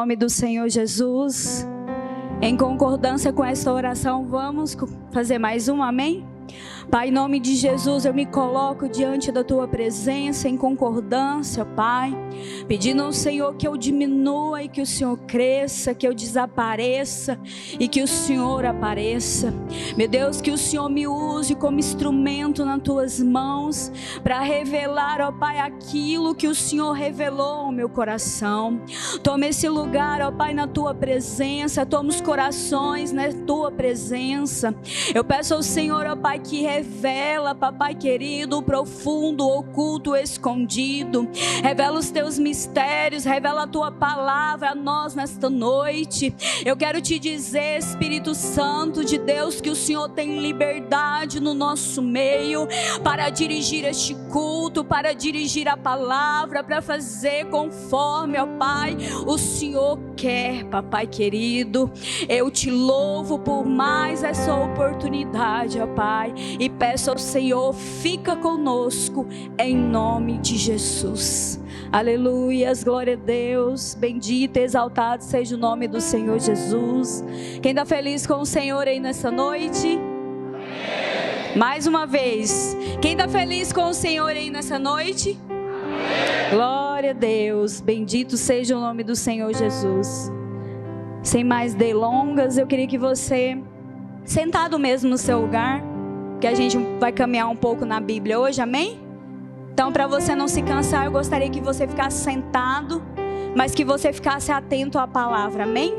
nome do Senhor Jesus. Em concordância com esta oração, vamos fazer mais um, amém? Pai, em nome de Jesus, eu me coloco diante da Tua presença em concordância, Pai, pedindo ao Senhor que eu diminua e que o Senhor cresça, que eu desapareça e que o Senhor apareça. Meu Deus, que o Senhor me use como instrumento nas Tuas mãos para revelar, ó Pai, aquilo que o Senhor revelou ao meu coração. Toma esse lugar, ó Pai, na Tua presença, toma os corações na Tua presença. Eu peço ao Senhor, ó Pai, que revela, papai querido, o profundo, o oculto, o escondido. Revela os teus mistérios, revela a tua palavra a nós nesta noite. Eu quero te dizer, Espírito Santo de Deus, que o Senhor tem liberdade no nosso meio para dirigir este culto, para dirigir a palavra, para fazer conforme, ó Pai, o Senhor quer, papai querido. Eu te louvo por mais essa oportunidade, ó Pai, e peço ao Senhor, fica conosco em nome de Jesus. Aleluias, glória a Deus, bendito e exaltado seja o nome do Senhor Jesus. Quem está feliz com o Senhor aí nessa noite? Amém. Mais uma vez, quem está feliz com o Senhor aí nessa noite? Amém. Glória a Deus, bendito seja o nome do Senhor Jesus. Sem mais delongas, eu queria que você, sentado mesmo no seu lugar, que a gente vai caminhar um pouco na Bíblia hoje, amém? Então, para você não se cansar, eu gostaria que você ficasse sentado, mas que você ficasse atento à palavra, amém?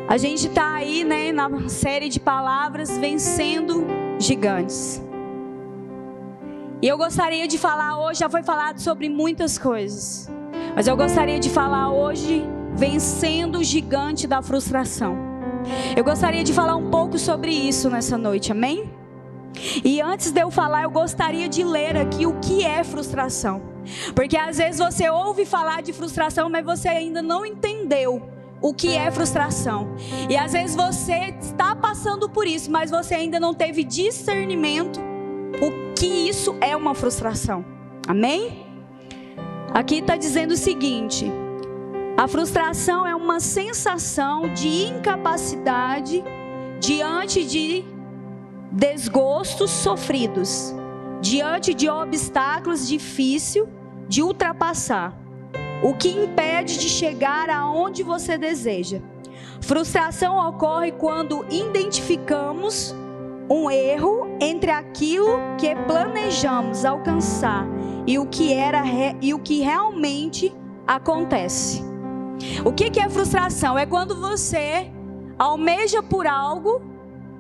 A gente está aí, né, na série de palavras, vencendo gigantes. E eu gostaria de falar hoje, já foi falado sobre muitas coisas, mas eu gostaria de falar hoje, vencendo o gigante da frustração. Eu gostaria de falar um pouco sobre isso nessa noite, amém? E antes de eu falar, eu gostaria de ler aqui o que é frustração. Porque às vezes você ouve falar de frustração, mas você ainda não entendeu o que é frustração. E às vezes você está passando por isso, mas você ainda não teve discernimento o que isso é uma frustração, amém? Aqui está dizendo o seguinte: a frustração é uma sensação de incapacidade diante de desgostos sofridos, diante de obstáculos difíceis de ultrapassar, o que impede de chegar aonde você deseja. Frustração ocorre quando identificamos um erro entre aquilo que planejamos alcançar e o que realmente acontece. O que é frustração? É quando você almeja por algo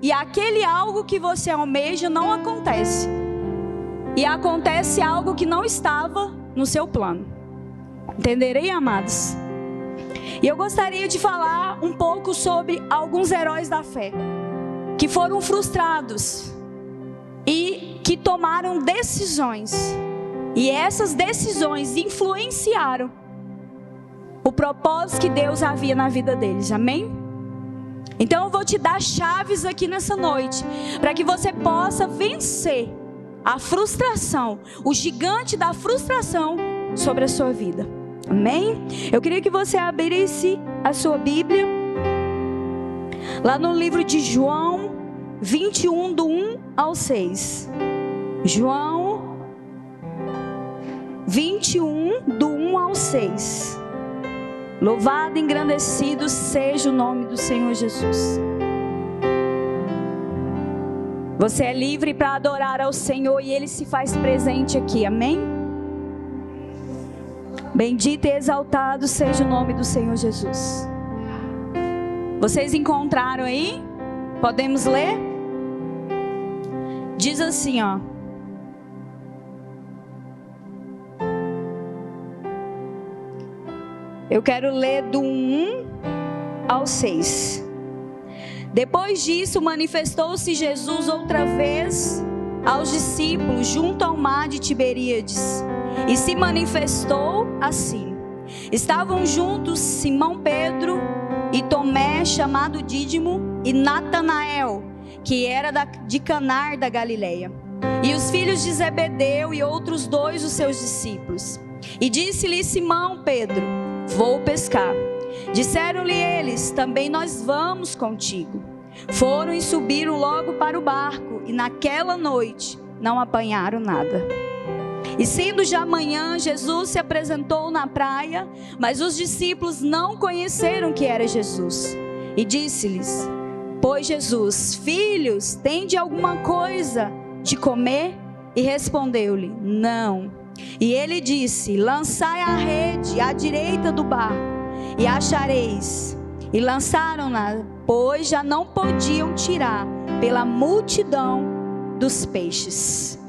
e aquele algo que você almeja não acontece. E acontece algo que não estava no seu plano. Entenderem, amados? E eu gostaria de falar um pouco sobre alguns heróis da fé que foram frustrados e que tomaram decisões. E essas decisões influenciaram o propósito que Deus havia na vida deles, amém? Então eu vou te dar chaves aqui nessa noite, para que você possa vencer a frustração, o gigante da frustração sobre a sua vida, amém? Eu queria que você abrisse a sua Bíblia, lá no livro de João 21, do 1 ao 6. João 21, do 1 ao 6. Louvado e engrandecido seja o nome do Senhor Jesus. Você é livre para adorar ao Senhor e Ele se faz presente aqui, amém? Bendito e exaltado seja o nome do Senhor Jesus. Vocês encontraram aí? Podemos ler? Diz assim, ó. Eu quero ler do 1 ao 6. Depois disso, manifestou-se Jesus outra vez aos discípulos junto ao mar de Tiberíades. E se manifestou assim. Estavam juntos Simão Pedro e Tomé, chamado Dídimo, e Natanael, que era de Caná da Galileia, e os filhos de Zebedeu e outros 2 dos seus discípulos. E disse-lhe Simão Pedro: vou pescar. Disseram-lhe eles: também nós vamos contigo. Foram e subiram logo para o barco, e naquela noite não apanharam nada. E sendo já manhã, Jesus se apresentou na praia, mas os discípulos não conheceram que era Jesus. E disse-lhes: pois Jesus: filhos, tende alguma coisa de comer? E respondeu-lhe: não. E ele disse: lançai a rede à direita do barco, e achareis. E lançaram-na, pois já não podiam tirar, pela multidão dos peixes.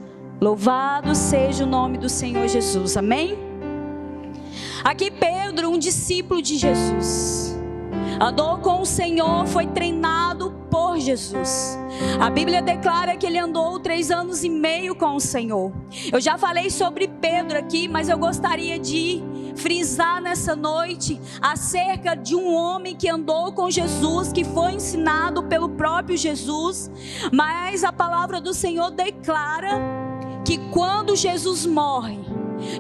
Louvado seja o nome do Senhor Jesus, amém? Aqui Pedro, um discípulo de Jesus, andou com o Senhor, foi treinado por Jesus. A Bíblia declara que ele andou 3 anos e meio com o Senhor. Eu já falei sobre Pedro aqui, mas eu gostaria de frisar nessa noite acerca de um homem que andou com Jesus, que foi ensinado pelo próprio Jesus. Mas a palavra do Senhor declara que quando Jesus morre,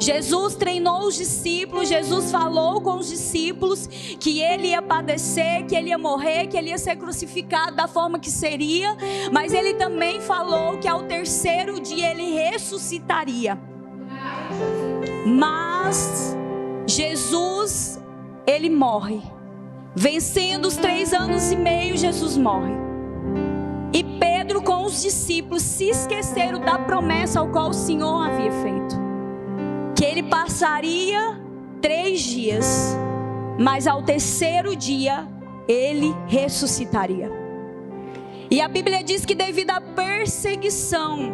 Jesus treinou os discípulos, Jesus falou com os discípulos que ele ia padecer, que ele ia morrer, que ele ia ser crucificado da forma que seria, mas ele também falou que ao 3º dia ele ressuscitaria. Mas Jesus, ele morre, vencendo os 3 anos e meio, Jesus morre. E Pedro com os discípulos se esqueceram da promessa ao qual o Senhor havia feito, que ele passaria 3 dias, mas ao 3º dia ele ressuscitaria. E a Bíblia diz que devido à perseguição,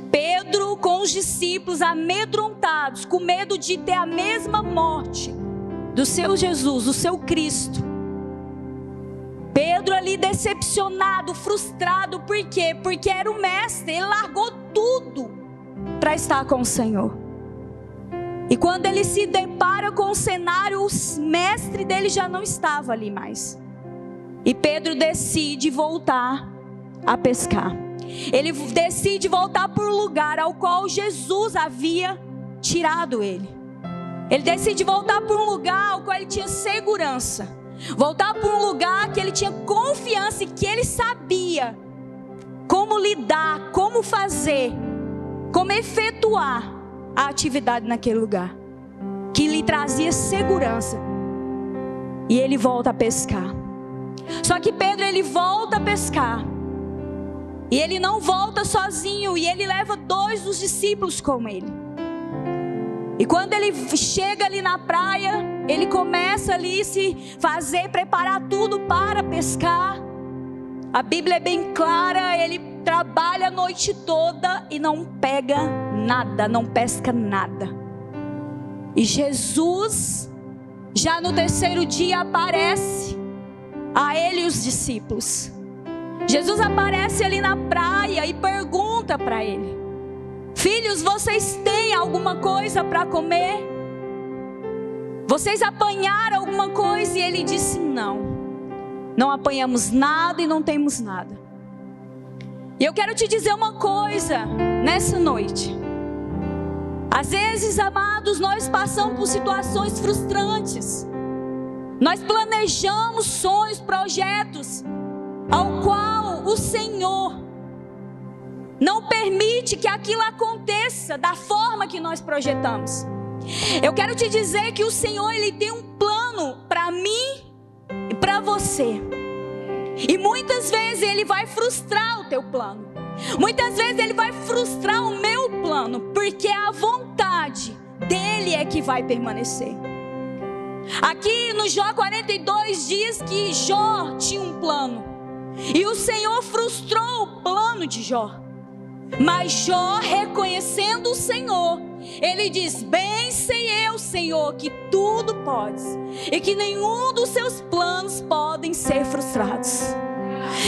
Pedro com os discípulos amedrontados, com medo de ter a mesma morte do seu Jesus, do seu Cristo. Pedro ali decepcionado, frustrado, por quê? Porque era o mestre, ele largou tudo para estar com o Senhor. E quando ele se depara com o cenário, o mestre dele já não estava ali mais. E Pedro decide voltar a pescar. Ele decide voltar para o lugar ao qual Jesus havia tirado ele. Ele decide voltar para um lugar ao qual ele tinha segurança. Voltar para um lugar que ele tinha confiança e que ele sabia como lidar, como fazer, como efetuar a atividade naquele lugar, que lhe trazia segurança. E ele volta a pescar. Só que Pedro, ele volta a pescar, e ele não volta sozinho, e ele leva 2 dos discípulos com ele. E quando ele chega ali na praia, ele começa ali se fazer, preparar tudo para pescar. A Bíblia é bem clara, ele trabalha a noite toda e não pega nada, não pesca nada. E Jesus, já no 3º dia, aparece a ele e os discípulos. Jesus aparece ali na praia e pergunta para ele: filhos, vocês têm alguma coisa para comer? Vocês apanharam alguma coisa? E ele disse: não apanhamos nada e não temos nada. E eu quero te dizer uma coisa nessa noite. Às vezes, amados, nós passamos por situações frustrantes. Nós planejamos sonhos, projetos, ao qual o Senhor não permite que aquilo aconteça da forma que nós projetamos. Eu quero te dizer que o Senhor, ele tem um plano para mim e para você. E muitas vezes ele vai frustrar o teu plano. Muitas vezes ele vai frustrar o meu plano, porque a vontade dele é que vai permanecer. Aqui no Jó 42 diz que Jó tinha um plano, e o Senhor frustrou o plano de Jó. Mas Jó, reconhecendo o Senhor, ele diz: bem sei eu, Senhor, que tudo podes, e que nenhum dos seus planos podem ser frustrados.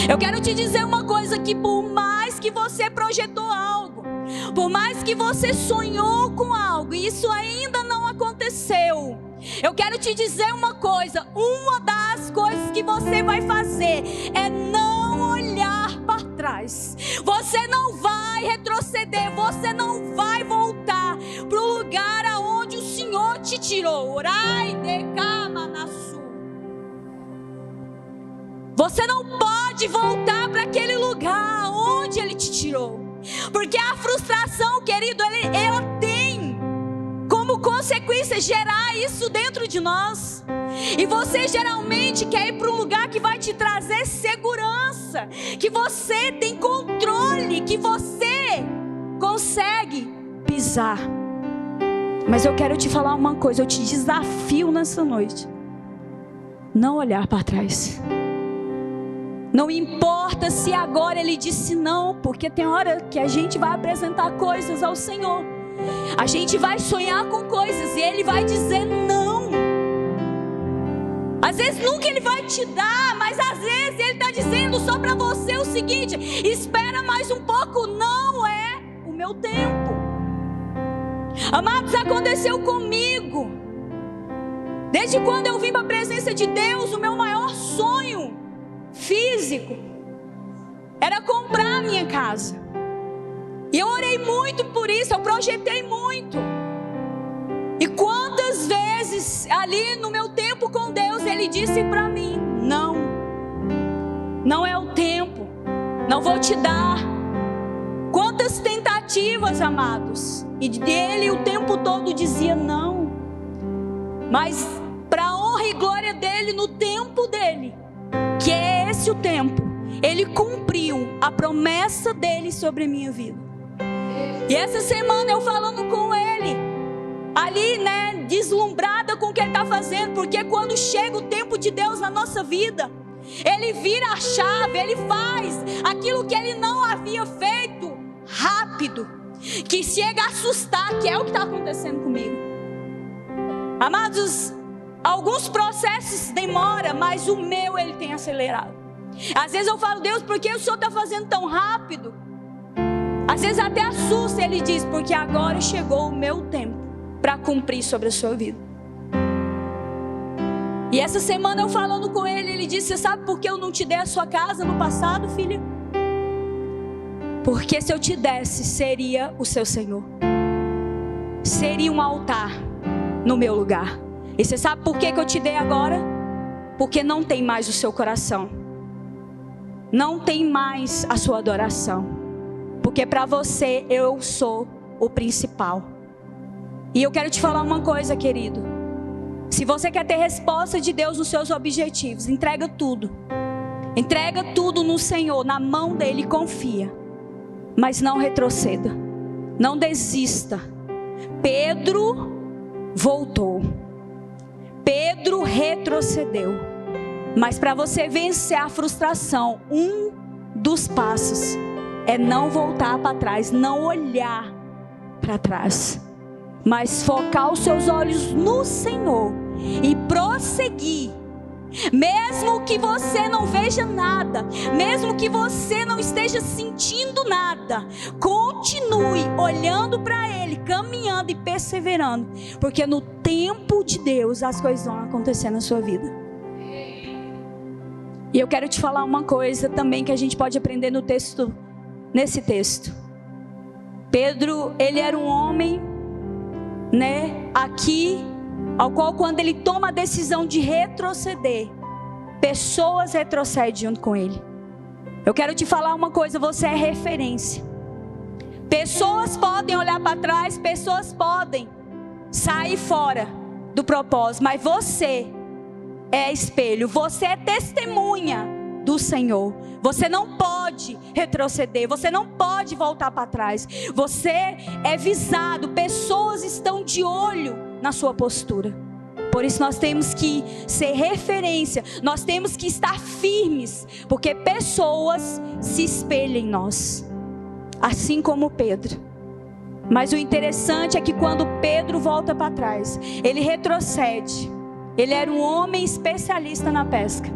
Eu quero te dizer uma coisa, que por mais que você projetou algo, por mais que você sonhou com algo, e isso ainda não aconteceu, eu quero te dizer uma coisa: uma das coisas que você vai fazer é não olhar para trás. Você não vai retroceder, você não vai voltar para o lugar aonde o Senhor te tirou. tirou. Orai de Kamanasu. Você não pode voltar para aquele lugar onde Ele te tirou. Porque a frustração, querido, ela tem como consequência gerar isso dentro de nós. E você geralmente quer ir para um lugar que vai te trazer segurança, que você tem controle, que você consegue pisar. Mas eu quero te falar uma coisa, eu te desafio nessa noite: não olhar para trás. Não importa se agora Ele disse não, porque tem hora que a gente vai apresentar coisas ao Senhor, a gente vai sonhar com coisas e Ele vai dizer não. Às vezes nunca Ele vai te dar, mas às vezes Ele está dizendo só para você o seguinte: espera mais um pouco, não é o meu tempo. Amados, aconteceu comigo. Desde quando eu vim para a presença de Deus, o meu maior sonho físico era comprar a minha casa. E eu orei muito por isso, eu projetei muito. E quantas vezes ali no meu tempo com Deus Ele disse para mim: não é o tempo, não vou te dar. Quantas tentativas, amados, e Ele o tempo todo dizia não. Mas para a honra e glória dEle, no tempo dEle, que é esse o tempo, Ele cumpriu a promessa dEle sobre a minha vida. E essa semana eu falando com Ele, ali, deslumbrada com o que Ele está fazendo, porque quando chega o tempo de Deus na nossa vida, Ele vira a chave, Ele faz aquilo que Ele não havia feito rápido, que chega a assustar, que é o que está acontecendo comigo. Amados, alguns processos demoram, mas o meu Ele tem acelerado. Às vezes eu falo: Deus, por que o Senhor está fazendo tão rápido? Às vezes até assusta. Ele diz: porque agora chegou o meu tempo para cumprir sobre a sua vida. E essa semana eu falando com Ele, Ele disse: você sabe por que eu não te dei a sua casa no passado, filha? Porque se eu te desse, seria o seu Senhor, seria um altar no meu lugar. E você sabe por que eu te dei agora? Porque não tem mais o seu coração, não tem mais a sua adoração. Porque para você eu sou o principal. E eu quero te falar uma coisa, querido: se você quer ter resposta de Deus nos seus objetivos, entrega tudo no Senhor, na mão dEle, confia. Mas não retroceda, não desista. Pedro voltou, Pedro retrocedeu. Mas para você vencer a frustração, um dos passos é não voltar para trás, não olhar para trás, mas focar os seus olhos no Senhor e prosseguir. Mesmo que você não veja nada, mesmo que você não esteja sentindo nada, continue olhando para Ele, caminhando e perseverando, porque no tempo de Deus as coisas vão acontecer na sua vida. E eu quero te falar uma coisa também que a gente pode aprender no texto, nesse texto. Pedro, ele era um homem, aqui, ao qual quando ele toma a decisão de retroceder, pessoas retrocedem junto com ele. Eu quero te falar uma coisa: você é referência. Pessoas podem olhar para trás, pessoas podem sair fora do propósito, mas você é espelho, você é testemunha do Senhor. Você não pode retroceder, você não pode voltar para trás. Você é visado, pessoas estão de olho na sua postura. Por isso nós temos que ser referência, nós temos que estar firmes, porque pessoas se espelham em nós, assim como Pedro. Mas o interessante é que quando Pedro volta para trás, ele retrocede. Ele era um homem especialista na pesca,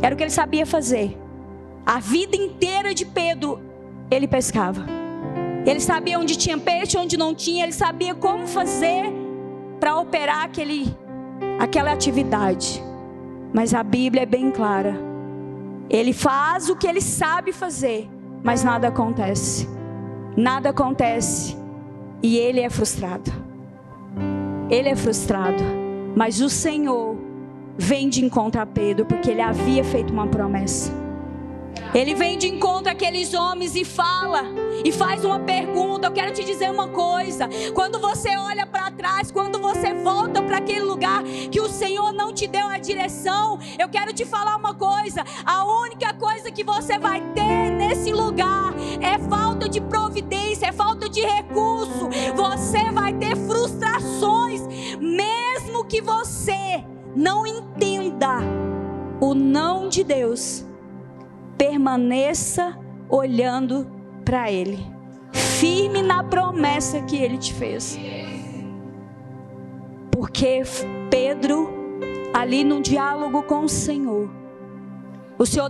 era o que ele sabia fazer. A vida inteira de Pedro, ele pescava. Ele sabia onde tinha peixe, onde não tinha. Ele sabia como fazer para operar aquela atividade. Mas a Bíblia é bem clara: ele faz o que ele sabe fazer, mas nada acontece. Nada acontece. E ele é frustrado. ele é frustrado, mas o Senhor vem de encontro a Pedro, porque ele havia feito uma promessa. Ele vem de encontro àqueles homens e fala, e faz uma pergunta. Eu quero te dizer uma coisa: quando você olha para trás, quando você volta para aquele lugar que o Senhor não te deu a direção, eu quero te falar uma coisa: a única coisa que você vai ter nesse lugar é falta de providência, é falta de recurso. Você vai ter frustrações, mesmo que você não entenda o não de Deus. Permaneça olhando para Ele, firme na promessa que Ele te fez. Porque Pedro, ali no diálogo com o Senhor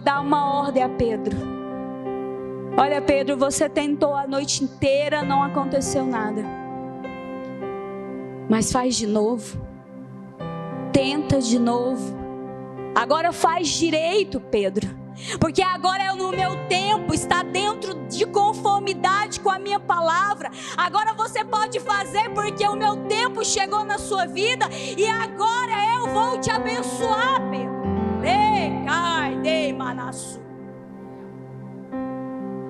dá uma ordem a Pedro: olha, Pedro, você tentou a noite inteira, não aconteceu nada, mas faz de novo, tenta de novo, agora faz direito, Pedro, porque agora é no meu tempo, está dentro de conformidade com a minha palavra. Agora você pode fazer, porque o meu tempo chegou na sua vida, e agora eu vou te abençoar, Pedro.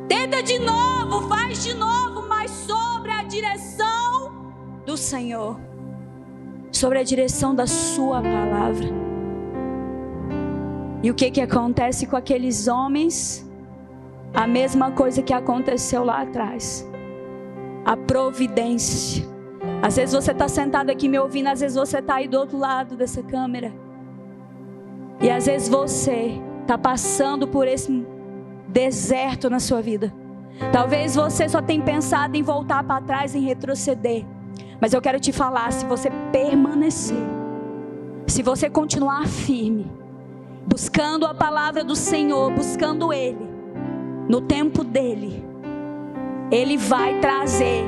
Tenta de novo, faz de novo, mas sobre a direção do Senhor, sobre a direção da sua palavra. E o que acontece com aqueles homens? A mesma coisa que aconteceu lá atrás. A providência. Às vezes você está sentado aqui me ouvindo, às vezes você está aí do outro lado dessa câmera. E às vezes você está passando por esse deserto na sua vida. Talvez você só tenha pensado em voltar para trás, em retroceder. Mas eu quero te falar, se você permanecer, se você continuar firme, buscando a palavra do Senhor, buscando Ele, no tempo dEle, Ele vai trazer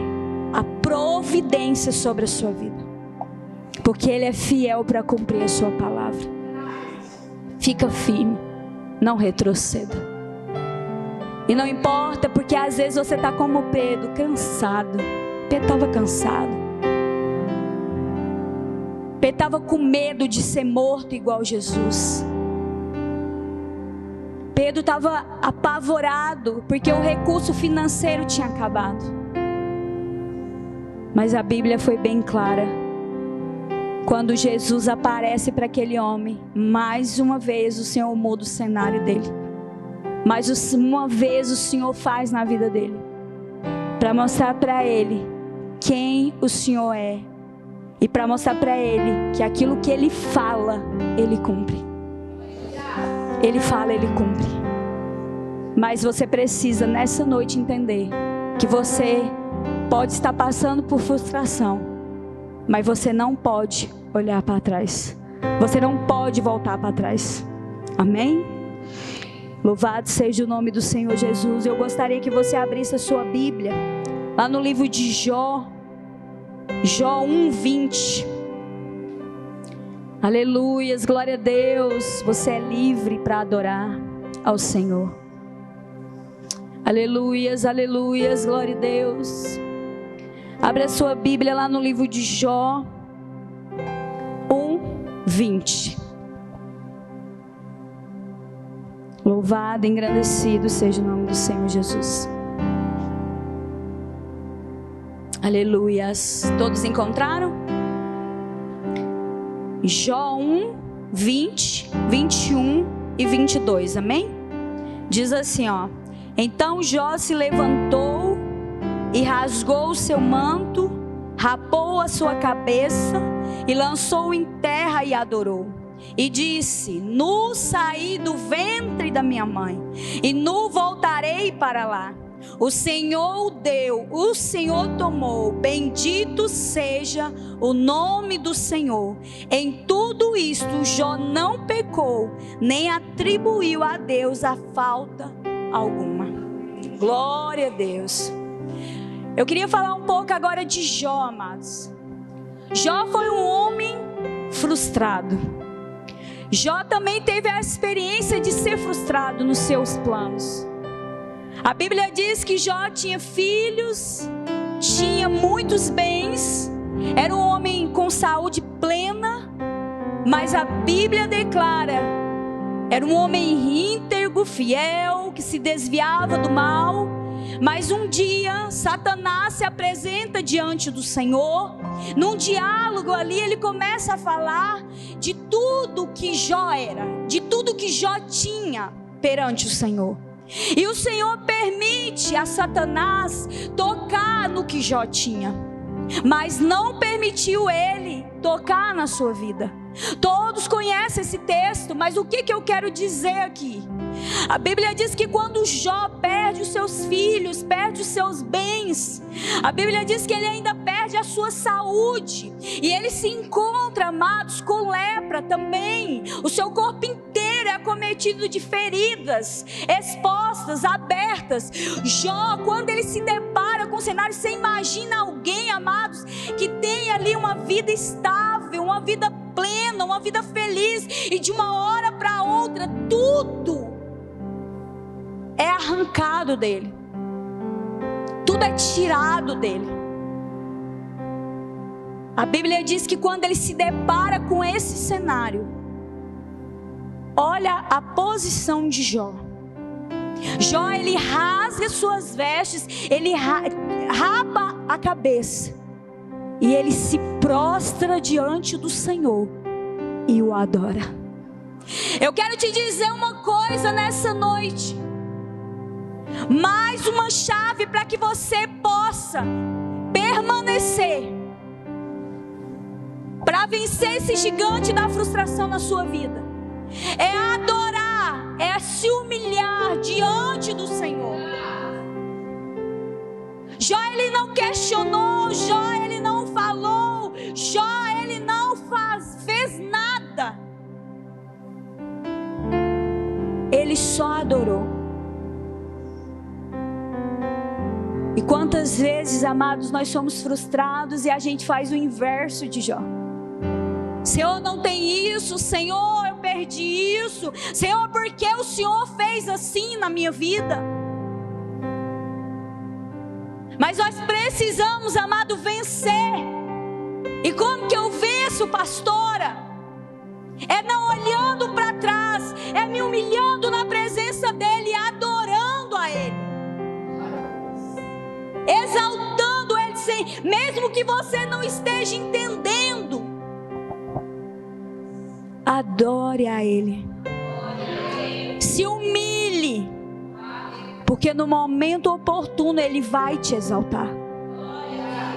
a providência sobre a sua vida, porque Ele é fiel para cumprir a sua palavra. Fica firme, não retroceda. E não importa, porque às vezes você está como Pedro, cansado. Pedro estava cansado. Pedro estava com medo de ser morto igual Jesus. Pedro estava apavorado, porque o recurso financeiro tinha acabado. Mas a Bíblia foi bem clara. Quando Jesus aparece para aquele homem, mais uma vez o Senhor muda o cenário dele. Mais uma vez o Senhor faz na vida dele, para mostrar para ele quem o Senhor é, e para mostrar para ele que aquilo que Ele fala, Ele cumpre. Ele fala, Ele cumpre. Mas você precisa nessa noite entender que você pode estar passando por frustração, mas você não pode olhar para trás. Você não pode voltar para trás. Amém? Louvado seja o nome do Senhor Jesus. Eu gostaria que você abrisse a sua Bíblia lá no livro de Jó, Jó 1:20. Aleluias, glória a Deus. Você é livre para adorar ao Senhor. Aleluias, aleluias, glória a Deus. Abre a sua Bíblia lá no livro de Jó 1:20. Louvado, engrandecido seja o nome do Senhor Jesus. Aleluias. Todos encontraram? Jó 1:20, 21 e 22, amém? Diz assim, ó: então Jó se levantou e rasgou o seu manto, rapou a sua cabeça e lançou em terra e adorou. E disse: nu saí do ventre da minha mãe, e nu voltarei para lá. O Senhor deu, o Senhor tomou, bendito seja o nome do Senhor. Em tudo isto Jó não pecou, nem atribuiu a Deus a falta alguma. Glória a Deus. Eu queria falar um pouco agora de Jó, amados. Jó foi um homem frustrado. Jó também teve a experiência de ser frustrado nos seus planos. A Bíblia diz que Jó tinha filhos, tinha muitos bens, era um homem com saúde plena, mas a Bíblia declara, era um homem íntegro, fiel, que se desviava do mal. Mas um dia, Satanás se apresenta diante do Senhor. Num diálogo ali, ele começa a falar de tudo que Jó era, de tudo que Jó tinha perante o Senhor. E o Senhor permite a Satanás tocar no que Jó tinha, mas não permitiu ele tocar na sua vida. Todos conhecem esse texto, mas o que eu quero dizer aqui? A Bíblia diz que quando Jó perde os seus filhos, perde os seus bens, a Bíblia diz que ele ainda perde a sua saúde, e ele se encontra, amados, com lepra também. O seu corpo inteiro é acometido de feridas, expostas, abertas. Jó, quando ele se depara com o cenário, você imagina alguém, amados, que tem ali uma vida estável, uma vida plena, uma vida feliz, e de uma hora para outra, tudo é arrancado dele, tudo é tirado dele. A Bíblia diz que quando ele se depara com esse cenário, olha a posição de Jó. Jó, ele rasga suas vestes, ele rapa a cabeça, e ele se prostra diante do Senhor e o adora. Eu quero te dizer uma coisa nessa noite, mais uma chave para que você possa permanecer, para vencer esse gigante da frustração na sua vida, é adorar, é se humilhar diante do Senhor. Jó, ele não questionou, Jó, ele não falou, Jó, ele não fez nada, ele só adorou. E quantas vezes, amados, nós somos frustrados e a gente faz o inverso de Jó. Senhor, não tem isso. Senhor, eu perdi isso. Senhor, por que o Senhor fez assim na minha vida? Mas nós precisamos, amado, vencer. E como que eu venço, pastora? É não olhando para trás, é me humilhando na presença dEle, adorando a Ele, exaltando Ele, mesmo que você não esteja entendendo. Adore a Ele, se humilhe, porque no momento oportuno Ele vai te exaltar.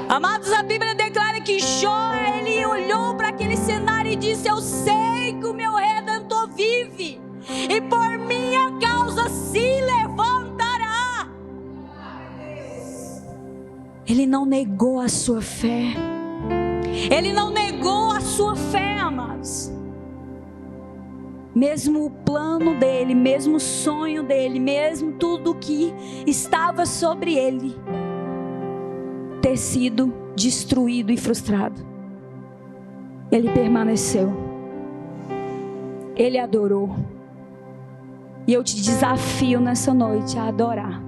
Amados, a Bíblia declara que Jó, ele olhou para aquele cenário e disse: eu sei que o meu Redentor vive, e por minha causa se levantará. Ele não negou a sua fé. Ele não negou a sua fé, amados. Mesmo o plano dele, mesmo o sonho dele, mesmo tudo que estava sobre ele ter sido destruído e frustrado, ele permaneceu. Ele adorou. E eu te desafio nessa noite a adorar.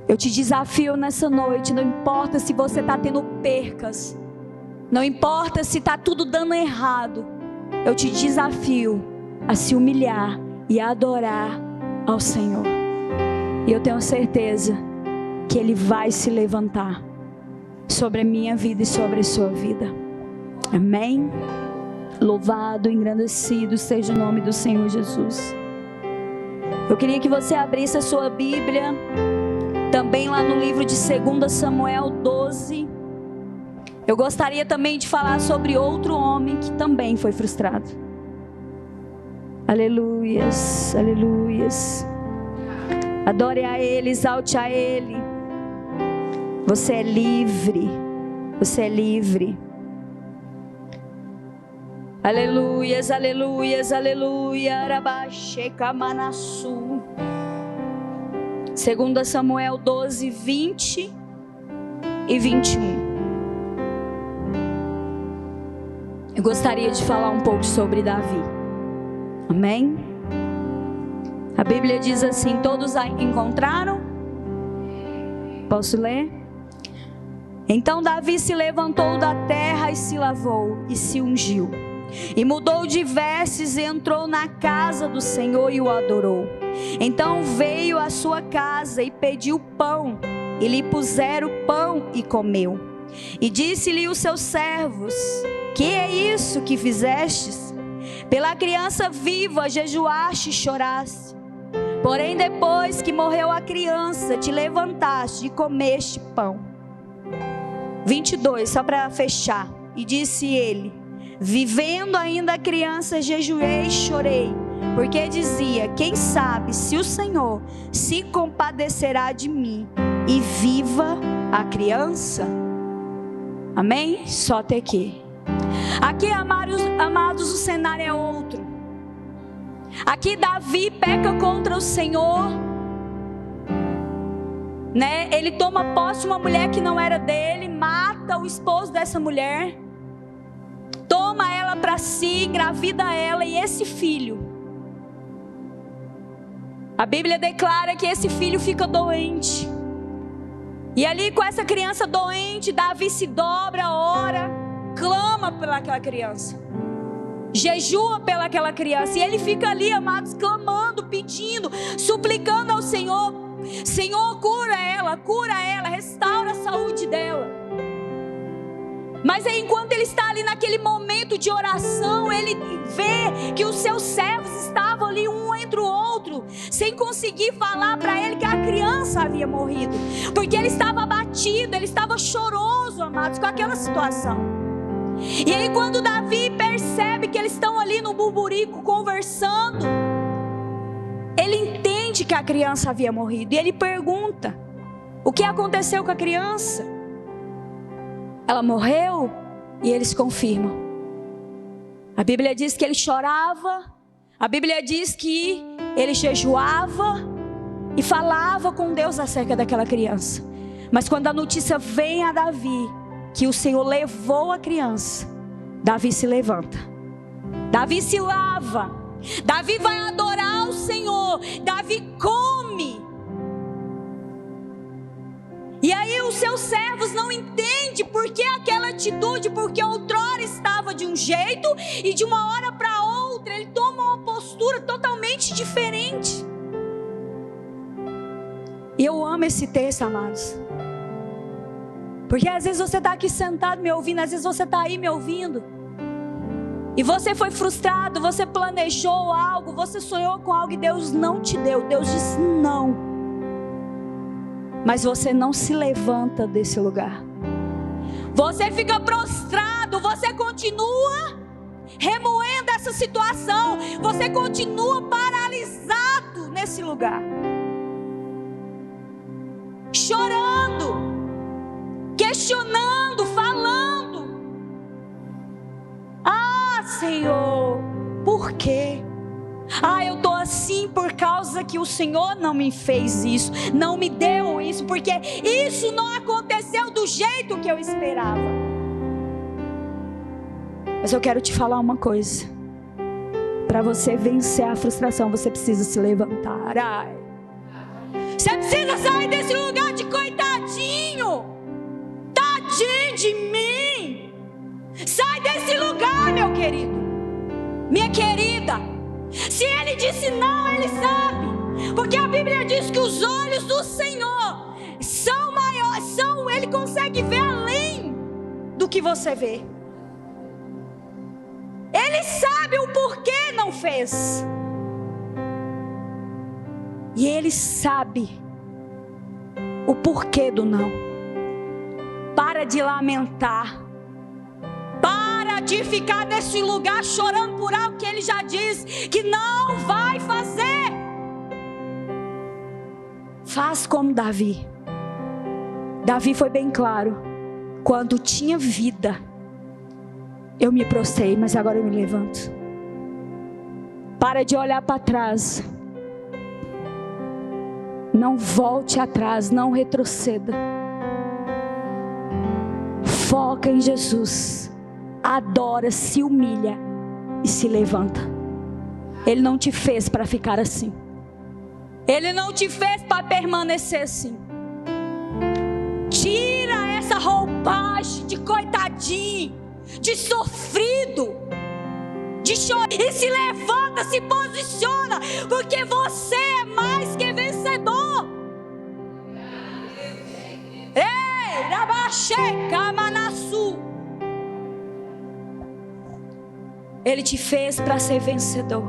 Eu te desafio nessa noite, não importa se você está tendo percas, não importa se está tudo dando errado, eu te desafio a se humilhar e a adorar ao Senhor. E eu tenho certeza que Ele vai se levantar sobre a minha vida e sobre a sua vida. Amém? Louvado, engrandecido seja o nome do Senhor Jesus. Eu queria que você abrisse a sua Bíblia também lá no livro de 2 Samuel 12. Eu gostaria também de falar sobre outro homem que também foi frustrado. Aleluias, aleluias. Adore a Ele, exalte a Ele. Você é livre, você é livre. Aleluias, aleluias, aleluia. Arabaxeca manassu. 2 Samuel 12, 20 e 21. Eu gostaria de falar um pouco sobre Davi. Amém? A Bíblia diz assim, todos a encontraram? Posso ler? Então Davi se levantou da terra e se lavou e se ungiu. E mudou de vestes e entrou na casa do Senhor e o adorou. Então veio à sua casa e pediu pão. E lhe puseram pão e comeu. E disse-lhe os seus servos: que é isso que fizestes? Pela criança viva jejuaste e choraste. Porém depois que morreu a criança, te levantaste e comeste pão. 22, só para fechar. E disse ele: vivendo ainda a criança, jejuei e chorei, porque dizia: quem sabe se o Senhor se compadecerá de mim e viva a criança? Amém? Só até aqui. Aqui, amados, o cenário é outro. Aqui Davi peca contra o Senhor, né? Ele toma posse de uma mulher que não era dele, mata o esposo dessa mulher, toma ela para si, engravida ela, e esse filho, a Bíblia declara que esse filho fica doente. E ali com essa criança doente, Davi se dobra, ora, clama pelaquela criança, jejua pelaquela criança. E ele fica ali, amados, clamando, pedindo, suplicando ao Senhor: Senhor, cura ela, restaura a saúde dela. Mas aí, enquanto ele está ali naquele momento de oração, ele vê que os seus servos estavam ali um entre o outro, sem conseguir falar para ele que a criança havia morrido, porque ele estava abatido, ele estava choroso, amados, com aquela situação. E aí, quando Davi percebe que eles estão ali no burburico conversando, ele entende que a criança havia morrido, e ele pergunta: o que aconteceu com a criança? Ela morreu? E eles confirmam. A Bíblia diz que ele chorava, a Bíblia diz que ele jejuava e falava com Deus acerca daquela criança. Mas quando a notícia vem a Davi que o Senhor levou a criança, Davi se levanta, Davi se lava, Davi vai adorar o Senhor, Davi come. E aí os seus servos não entendem por que aquela atitude, porque outrora estava de um jeito e de uma hora para outra ele toma uma postura totalmente diferente. E eu amo esse texto, amados, porque às vezes você está aqui sentado me ouvindo, às vezes você está aí me ouvindo, e você foi frustrado, você planejou algo, você sonhou com algo e Deus não te deu, Deus disse não. Mas você não se levanta desse lugar. Você fica prostrado, você continua remoendo essa situação, você continua paralisado nesse lugar, chorando, questionando, falando: ah, Senhor, por quê? Ah, eu estou assim por causa que o Senhor não me fez isso, não me deu isso, porque isso não aconteceu do jeito que eu esperava. Mas eu quero te falar uma coisa: para você vencer a frustração, você precisa se levantar. Ai, você precisa sair desse lugar de coitadinho, tadinho de mim. Sai desse lugar, meu querido, minha querida. Se ele disse não, ele sabe, porque a Bíblia diz que os olhos do Senhor são maiores, ele consegue ver além do que você vê. Ele sabe o porquê não fez, e ele sabe o porquê do não. Para de lamentar, para de ficar nesse lugar chorando por algo que ele já disse que não vai fazer. Faz como Davi. Davi foi bem claro: quando tinha vida, eu me prostrei, mas agora eu me levanto. Para de olhar para trás. Não volte atrás, não retroceda. Foca em Jesus. Adora, se humilha e se levanta. Ele não te fez para ficar assim. Ele não te fez para permanecer assim. Tira essa roupa coitadinho, de sofrido, de chorar. E se levanta, se posiciona, porque você é mais que vencedor. Ei, Rabacheca Manassu. Ele te fez para ser vencedor.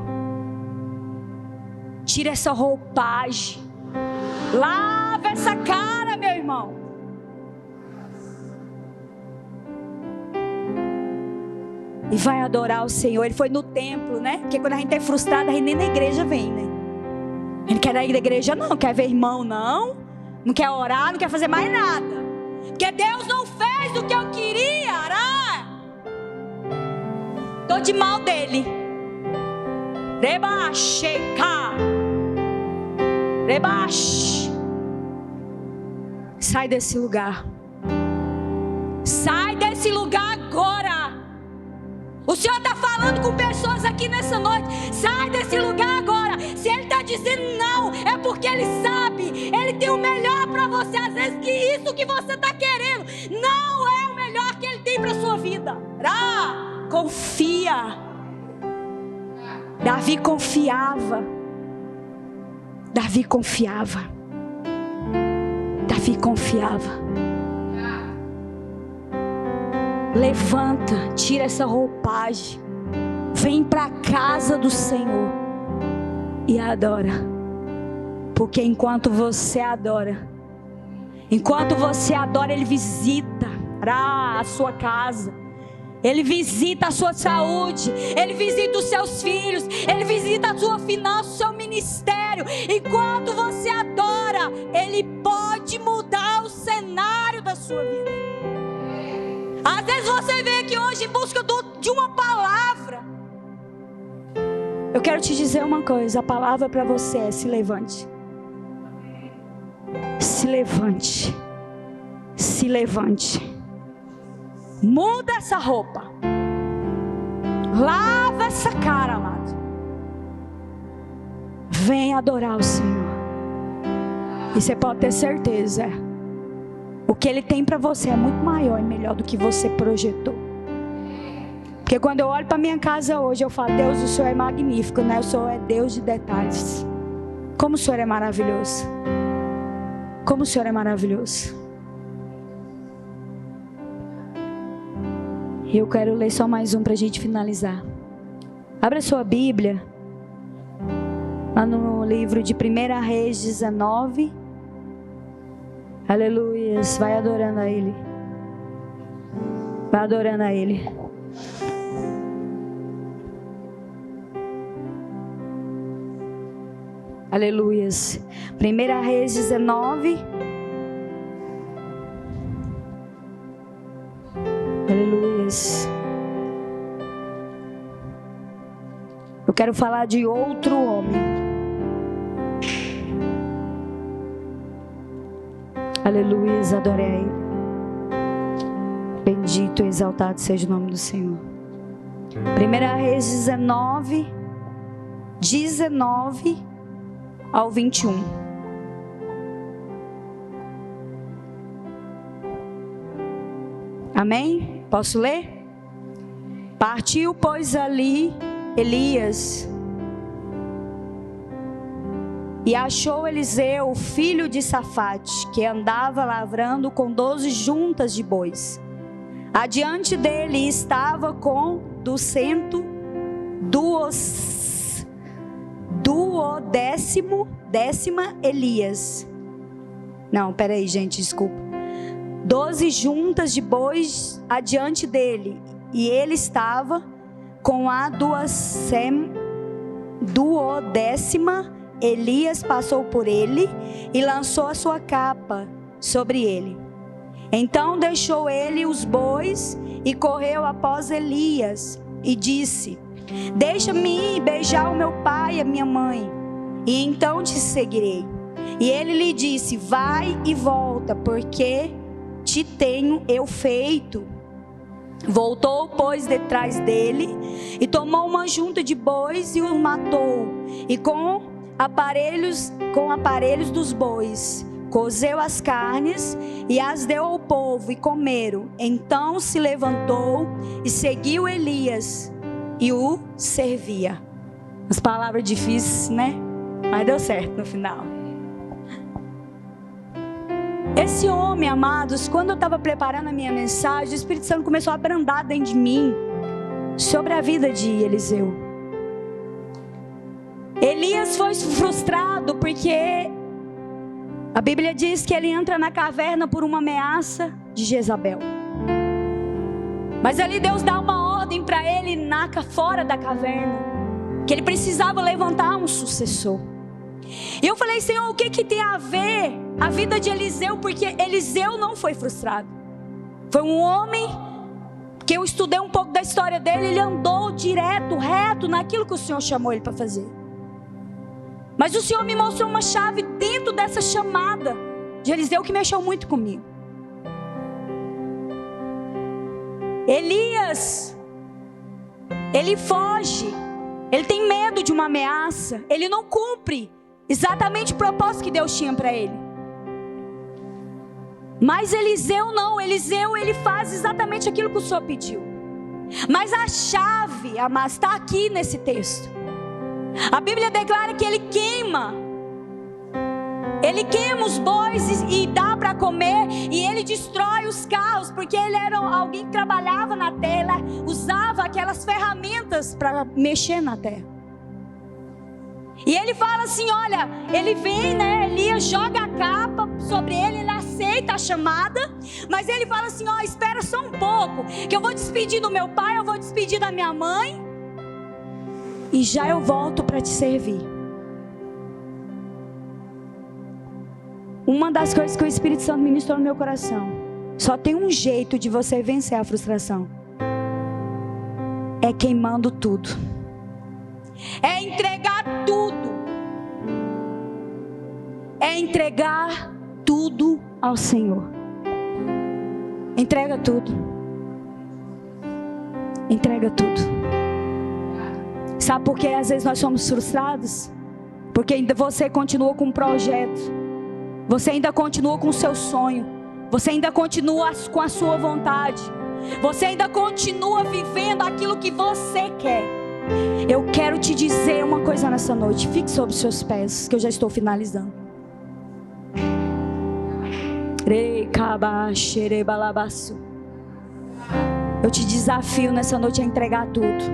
Tira essa roupagem. Lava essa cara, meu irmão. E vai adorar o Senhor. Ele foi no templo, né? Porque quando a gente é frustrado, a gente nem na igreja vem, né? A gente quer ir na igreja não, quer ver irmão não. Não quer orar, não quer fazer mais nada. Porque Deus não fez o que eu queria. Tô de mal dele. Rebaixeca. Rebaixo. Sai desse lugar. Sai desse lugar agora. O Senhor está falando com pessoas aqui nessa noite. Sai desse lugar agora. Se Ele está dizendo não, é porque Ele sabe. Ele tem o melhor para você. Às vezes que isso que você está querendo não é o melhor que Ele tem para a sua vida. Confia. Davi confiava. Davi confiava. Davi confiava. Levanta, tira essa roupagem. Vem para a casa do Senhor e adora. Porque enquanto você adora, Ele visita a sua casa. Ele visita a sua saúde. Ele visita os seus filhos. Ele visita a sua finança, o seu ministério. Enquanto você adora, Ele pode mudar o cenário da sua vida. Às vezes você vem aqui hoje em busca de uma palavra. Eu quero te dizer uma coisa. A palavra para você é: se levante. Se levante. Se levante. Muda essa roupa. Lava essa cara, amado. Vem adorar o Senhor. E você pode ter certeza, o que Ele tem para você é muito maior e melhor do que você projetou. Porque quando eu olho para minha casa hoje, eu falo: Deus, o Senhor é magnífico, né? O Senhor é Deus de detalhes. Como o Senhor é maravilhoso. Como o Senhor é maravilhoso. Eu quero ler só mais um para a gente finalizar. Abra sua Bíblia. Lá no livro de 1 Reis 19. Aleluias. Vai adorando a Ele. Vai adorando a Ele. Aleluias. 1 Reis 19. Aleluias. Eu quero falar de outro homem. Aleluias, adorei a Ele. Bendito e exaltado seja o nome do Senhor. 1 Reis 19 ao 21. Amém? Posso ler? Partiu, pois, ali Elias, e achou Eliseu, filho de Safate, que andava lavrando com 12 juntas de bois. Adiante dele estava com 210ª Elias. Não, peraí, gente, desculpa. 12 juntas de bois adiante dele, e ele estava com a 210ª. Elias passou por ele e lançou a sua capa sobre ele. Então deixou ele os bois e correu após Elias e disse: deixa-me ir beijar o meu pai e a minha mãe, e então te seguirei. E ele lhe disse: vai e volta, porque te tenho eu feito. Voltou, pois, detrás dele e tomou uma junta de bois e o matou, e com aparelhos dos bois cozeu as carnes e as deu ao povo e comeram. Então se levantou e seguiu Elias e o servia. As palavras difíceis, né? Mas deu certo no final. Esse homem, amados, quando eu estava preparando a minha mensagem, o Espírito Santo começou a abrandar dentro de mim sobre a vida de Eliseu. Elias foi frustrado porque a Bíblia diz que ele entra na caverna por uma ameaça de Jezabel. Mas ali Deus dá uma ordem para ele fora da caverna, que ele precisava levantar um sucessor. E eu falei, Senhor, o que tem a ver a vida de Eliseu? Porque Eliseu não foi frustrado. Foi um homem que eu estudei um pouco da história dele. Ele andou direto, reto naquilo que o Senhor chamou ele para fazer. Mas o Senhor me mostrou uma chave dentro dessa chamada de Eliseu que mexeu muito comigo. Elias, ele foge, ele tem medo de uma ameaça, ele não cumpre exatamente o propósito que Deus tinha para ele. Mas Eliseu não, Eliseu ele faz exatamente aquilo que o Senhor pediu. Mas a chave, amados, está aqui nesse texto. A Bíblia declara que ele queima os bois e dá para comer, e ele destrói os carros, porque ele era alguém que trabalhava na terra, usava aquelas ferramentas para mexer na terra. E ele fala assim, olha, ele vem, né, Elias joga a capa sobre ele, ele aceita a chamada, mas ele fala assim, ó, espera só um pouco, que eu vou despedir do meu pai, eu vou despedir da minha mãe, e já eu volto para te servir. Uma das coisas que o Espírito Santo ministrou no meu coração, só tem um jeito de você vencer a frustração, é queimando tudo, é entregar tudo, é entregar tudo ao Senhor. Entrega tudo, entrega tudo. Sabe por que às vezes nós somos frustrados? Porque ainda você continua com um projeto, você ainda continua com o seu sonho, você ainda continua com a sua vontade, você ainda continua vivendo aquilo que você quer. Eu quero te dizer uma coisa nessa noite, fique sobre os seus pés, que eu já estou finalizando. Eu te desafio nessa noite a entregar tudo.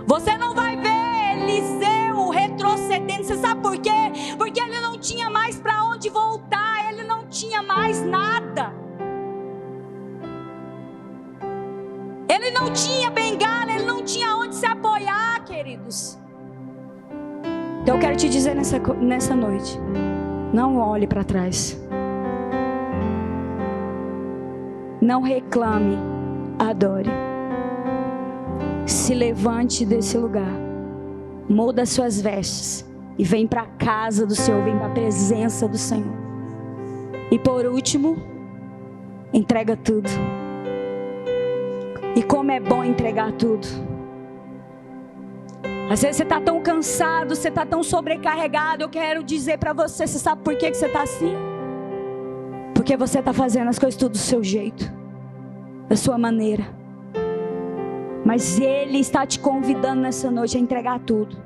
Você não vai ver Eliseu retrocedendo. Você sabe por quê? Porque ele não tinha mais para onde voltar. Ele não tinha mais nada. Ele não tinha bengala. Ele não tinha onde se apoiar, queridos. Então eu quero te dizer nessa noite, não olhe para trás. Não reclame, adore. Se levante desse lugar, muda suas vestes e vem para a casa do Senhor, vem para a presença do Senhor. E por último, entrega tudo. E como é bom entregar tudo. Às vezes você está tão cansado, você está tão sobrecarregado. Eu quero dizer para você, você sabe por que você está assim? Porque você está fazendo as coisas tudo do seu jeito, da sua maneira. Mas Ele está te convidando nessa noite a entregar tudo.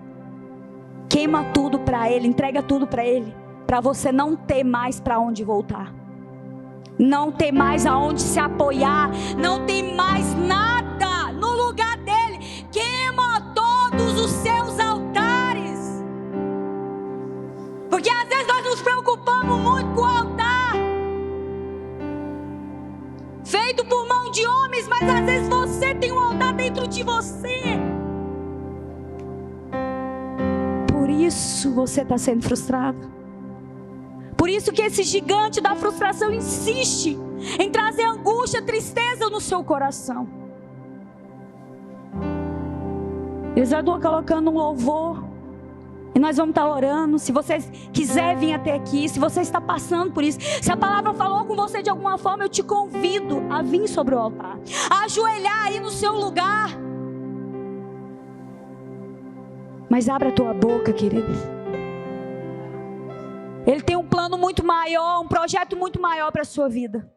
Queima tudo para Ele, entrega tudo para Ele, para você não ter mais para onde voltar, não ter mais aonde se apoiar, não ter mais nada no lugar dele. Queima todos os seus altares, porque às vezes nós nos preocupamos muito com o altar feito por mão de homens, mas às vezes você tem um altar dentro de você. Por isso você está sendo frustrado. Por isso que esse gigante da frustração insiste em trazer angústia, tristeza no seu coração. Eles estão colocando um louvor e nós vamos estar orando. Se você quiser vir até aqui, se você está passando por isso, se a palavra falou com você de alguma forma, eu te convido a vir sobre o altar, a ajoelhar aí no seu lugar. Mas abra a tua boca, querido. Ele tem um plano plano muito maior, um projeto muito maior para a sua vida.